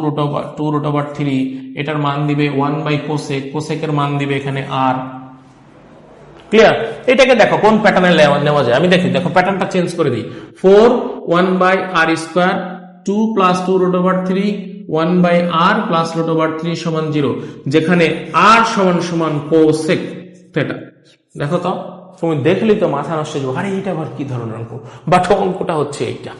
রুট ওভার 3, এটার মান দিবে 1/কোসেক, কোসেকের মান দিবে এখানে r। ক্লিয়ার? এটাকে দেখো কোন প্যাটার্নে নেওয়া যায়, আমি দেখি। দেখো প্যাটার্নটা চেঞ্জ করে দিই, 4 1/r square 2 plus 2 root over 3 1/r plus root over 3 সমান 0, যেখানে r সমান সমান কোসেক থিটা। দেখো তো তুমি দেখলি তো মাথা নষ্ট হয়ে যাবে, আরে এইটা আবার কি ধরনের অঙ্ক, বাট অঙ্কটা হচ্ছে এইটা।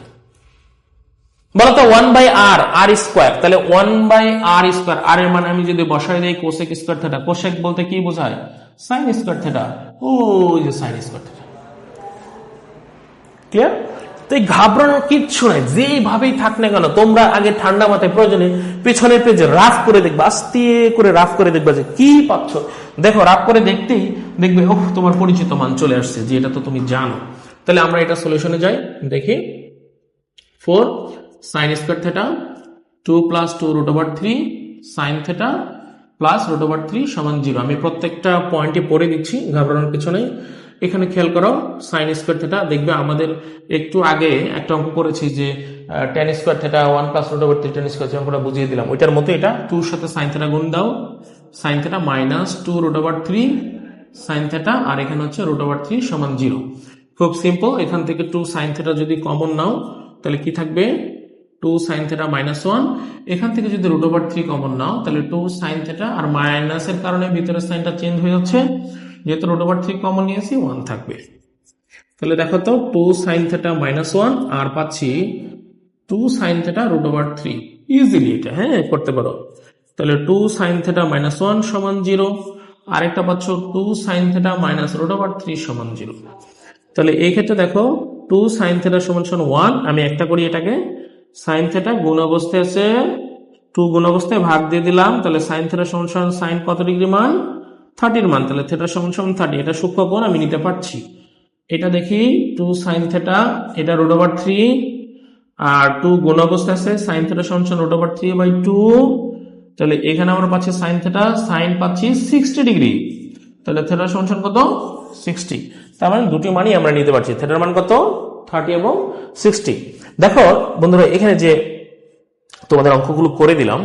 বলতো 1/r r স্কোয়ার, তাহলে 1/r স্কোয়ার, আর এর মানে আমি যদি বসাই দেই কোসেক স্কোয়ার থিটা, কোসেক বলতে কি বোঝায়, সাইন স্কোয়ার থিটা, ওই যে সাইন স্কোয়ার থিটা। ক্লিয়ার? তো এই ঘাবড়ানোর কিচ্ছু নাই, যেভাবেই থাক না কেন তোমরা আগে ঠান্ডা মাথায় প্রয়োজনে পিছনের পেজে রাফ করে দেখবা, আস্তে করে রাফ করে দেখবা যে কি পাচ্ছ। দেখো রাফ করে দেখতেই দেখবে ওহ তোমার পরিচিত মান চলে আসছে, যে এটা তো তুমি জানো। তাহলে আমরা এটা সলিউশনে যাই, দেখি 4 sin square theta 2 plus 2 root over 3 sine theta plus root over 3 সমান 0। আমি প্রত্যেকটা পয়েন্টে পড়ে দিচ্ছি, ঘাবড়ানোর কিছু নেই। এখানে খেয়াল করো সাইন স্কোয়ার থেটা, দেখবে আমাদের একটু আগে একটা অঙ্ক করেছি যে tan square theta 1 plus root over 3 tan square, অঙ্কটা বুঝিয়ে দিলাম। ওইটার মতো এটা 2 সাথে সাইন থেটা গুণ দাও, sine theta minus 2 root over 3 sine theta, আর এখানে হচ্ছে রুট ওভার 3 সমান 0। খুব সিম্পল, এখান থেকে 2 সাইন থেটা যদি কমন নাও তাহলে কি থাকবে 2 সাইন থেটা মাইনাস 1। এখান থেকে যদি রুট ওভার 3 কমন নাও তাহলে 2 সাইন থেটা, আর মাইনাসের কারণে ভিতরের সাইনটা চেঞ্জ হয়ে যাচ্ছে, যেহেতু রুট ওভার 3 কমন নিয়েছি 1 থাকবে। তাহলে দেখো তো 2 সাইন থেটা মাইনাস 1 আর পাচ্ছি 2 sine theta root over 3, easily এটা করতে পারো। তাহলে 2 সাইন থেটা মাইনাস 1 সমান 0, আরেকটা পাচ্ছ 2 sine theta minus root over 3 সমান 0। তাহলে এই ক্ষেত্রে দেখো 2 সাইন থেটা সমান 1, আমি একটা করি এটাকে, সাইন থেটা গুণ অবস্থায় আছে 2 গুণ অবস্থায় ভাগ দিয়ে দিলাম, তাহলে সাইন থেটা সমান সাইন কত ডিগ্রি মান 30 মান, তাহলে থেটা সমান 30, এটা সূক্ষ্ম কোণ আমি নিতে পারছি। এটা দেখি 2 সাইন থেটা, এটা রুট ওভার 3, আর 2 গুণ অবস্থায় আছে সাইন থেটা সমান রুট ওভার 3/2, তাহলে এখানে আমরা পাচ্ছি সাইন থেটা, সাইন পাচ্ছি 60 ডিগ্রি, তাহলে থেটা সমান কত 60। তার মানে দুটি মানই আমরা নিতে পারছি, থেটার মান কত 30 এবং 60। দেখো বন্ধুরা, এখানে যে তোমাদের অঙ্কগুলো করে দিলাম,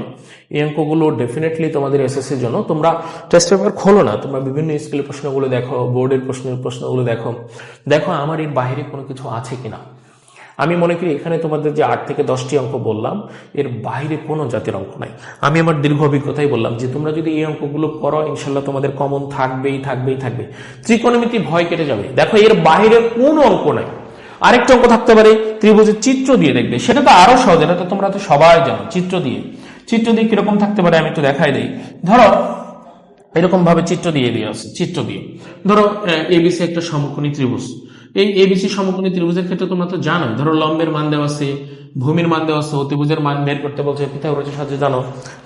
এই অঙ্কগুলো ডেফিনেটলি তোমাদের এসএসসির জন্য। তোমরা টেস্ট পেপার খোলো না, তোমরা বিভিন্ন স্কুলের প্রশ্নগুলো দেখো, বোর্ডের প্রশ্নগুলো দেখো, দেখো আমার এর বাইরে কোনো কিছু আছে কিনা। আমি মনে করি এখানে তোমাদের যে 8 থেকে 10টি অঙ্ক বললাম, এর বাইরে কোনো জাতের অঙ্ক নাই। আমি আমার দীর্ঘ অভিজ্ঞতাই বললাম যে তোমরা যদি এই অঙ্কগুলো করো ইনশাল্লাহ তোমাদের কমন থাকবেই থাকবেই থাকবে। ত্রিকোণমিতি ভয় কেটে যাবে। দেখো এর বাইরে কোনো অঙ্ক নাই। আরেকটা অঙ্ক থাকতে পারে ত্রিভুজের চিত্র দিয়ে দেখবে, সেটা তো আরো সহজ, এটা তো তোমরা তো সবাই জানো। চিত্র দিয়ে কিরকম থাকতে পারে আমি একটু দেখাই দিই। ধরো এরকম ভাবে চিত্র দিয়ে আছে, চিত্র দিয়ে ধরো এবিসি একটা সমকোণী ত্রিভুজ। এই এবিসি সমকোণী ত্রিভুজের ক্ষেত্রে তোমরা তো জানো, ধরো লম্বের মান দেওয়া আছে, ভূমির মান দেওয়া আছে, অতিভুজের মান বের করতে বলছে, পিথাগোরাসের সাহায্যে জানো।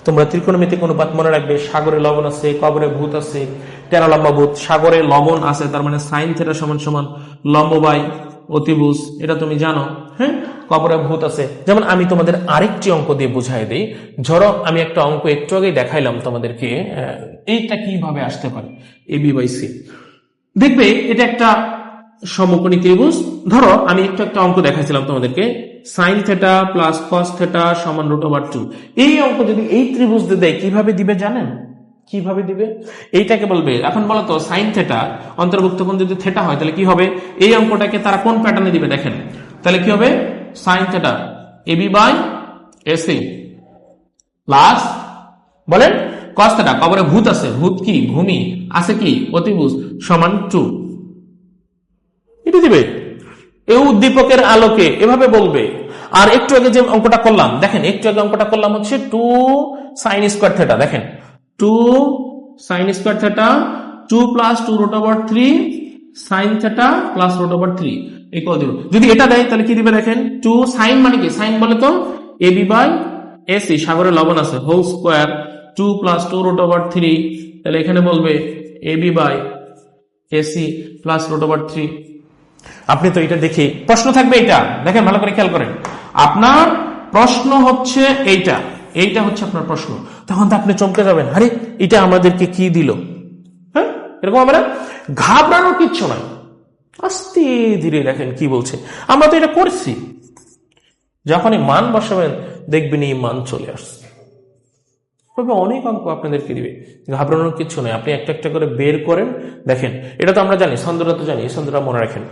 তোমরা ত্রিকোণমিতিক অনুপাত মনে রাখবে, সাগরে লবণ আছে, কবরে ভূত আছে, 13 লম্বা ভূত, সাগরে লবণ আছে, তার মানে সাইন থেটা সমান সমান লম্ব বাই অতিভুজ, এটা তুমি জানো। কবরে ভূত আছে। যেমন আমি তোমাদের আরেকটি অঙ্ক দিয়ে বুঝাই দিই। ধরো আমি একটা অঙ্ক একটু আগেই দেখাইলাম তোমাদেরকে, এইটা কিভাবে আসতে পারে, এবি বাই সি। দেখবে এটা একটা সমকোণী ত্রিভুজ। ধরো আমি একটা অঙ্ক দেখাইছিলাম তোমাদেরকে, sign theta plus cos theta সমান রুট ওভার 2। এই অঙ্ক যদি এই ত্রিভুজ দিয়ে দেয় কিভাবে দিবে জানেন? কিভাবে দিবে? এইটাকে বলবে, এখন বলো তো সাইন থেটা অন্তর্ভুক্ত কোণ যদি থেটা হয় তাহলে কি হবে? এই অঙ্কটাকে তারা কোন প্যাটার্নে দিবে দেখেন। তাহলে কি হবে? Sine theta AB by AC plus বলেন কস থেটা, কবরে ভূত আছে, ভূত কি ভূমি আছে, কি অতিভুজ সমান 2। এটা দিবে এই উদ্দীপকের আলোকে, এভাবে বলবে। আর একটু আগে যে অঙ্কটা করলাম দেখেন, একটু আগে অঙ্কটা করলাম হচ্ছে 2 সাইন স্কোয়ার থেটা, দেখেন 2 sine square theta 2 plus 2 root over 3 sine theta plus root over 3 equal 0। যদি এটা দেয় তাহলে কি দিবে দেখেন, 2 সাইন মানে কি, সাইন বলে তো এবি বাই এসি, সাগরে লবণ আছে, whole square 2 plus 2 root over 3, তাহলে এখানে বলবে AB by AC plus root over 3। আপনি তো এটা দেখে প্রশ্ন থাকবে, এটা দেখেন ভালো করে খেয়াল করেন, আপনার প্রশ্ন হচ্ছে এইটা হচ্ছে আপনার প্রশ্ন। তখন তো আপনি চমকে যাবেন, আরে এটা আমাদেরকে কি দিল। এরকম হবে না? ঘাবড়ানোর কিচ্ছু নাই, আস্তে ধীরে দেখেন কি বলছে। আমরা তো এটা করছি, যখনই মান বসাবেন দেখবেন এই মান চলে আসছে। অনেক অঙ্ক আপনাদেরকে দিবে, ঘাবড়ানোর কিছু নেই। আপনি একটা একটা করে বের করেন, দেখেন। এটা তো আমরা জানি, ছন্দটা তো জানি, এই ছন্দটা মনে রাখেন।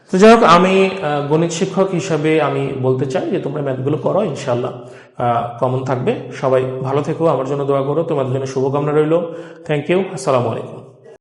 তো যাই হোক, আমি গণিত শিক্ষক হিসাবে আমি বলতে চাই যে তোমরা ম্যাথগুলো করো, ইনশাল্লাহ কমন থাকবে। সবাই ভালো থেকো, আমার জন্য দোয়া করো, তোমাদের জন্য শুভকামনা রইল। থ্যাংক ইউ, আসসালামু আলাইকুম।